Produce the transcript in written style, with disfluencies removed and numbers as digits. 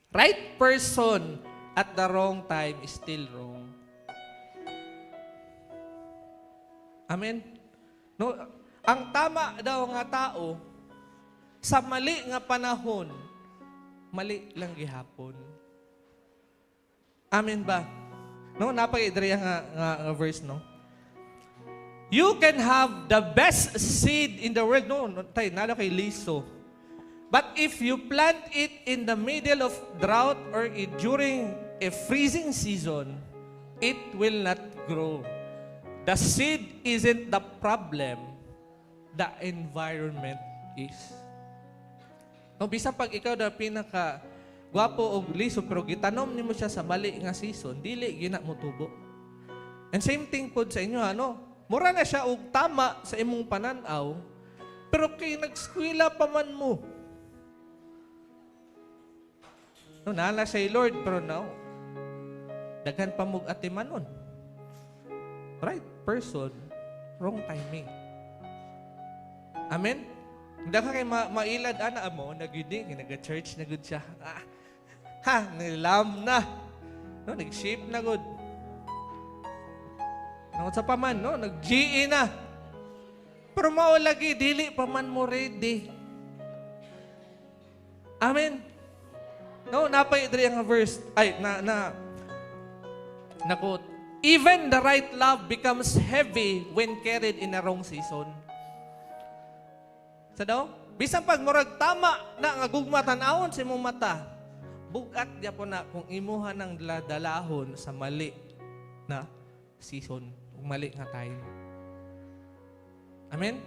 Right person at the wrong time is still wrong. Amen? No, ang tama daw nga tao, sa mali nga panahon, mali lang gihapon. Amen ba? No, napag-idriya nga verse, no? You can have the best seed in the world. No, tayo, nalo kay Liso. But if you plant it in the middle of drought or during a freezing season, it will not grow. The seed isn't the problem. The environment is. No, bisan pag ikaw na pinaka gwapo o liso, pero gitanom nimo siya sa mali nga season, dili gina mo tubo. And same thing po sa inyo, mura na siya og tama sa imong pananaw, pero kay nagskwela pa man mo. No, naala siya Lord, pero now, daghan pa mong atimanon. Right person, wrong timing. Amen? Hindi ka kayo mailad, mo, nag-yudi, nag-church na good siya. Nilam na. No, nag-shape na good. No, sa paman, no, nag-GE na. Pero maulagi, dili paman mo ready. Amen? No, napay-idri ang verse, na quote, even the right love becomes heavy when carried in a wrong season. Sa daw? Bisan pag murag tama na nga gugma tan-awon sa imong mata, bugat dia po na kung imuha ng dalahon sa mali na season, mali nga time. Amen?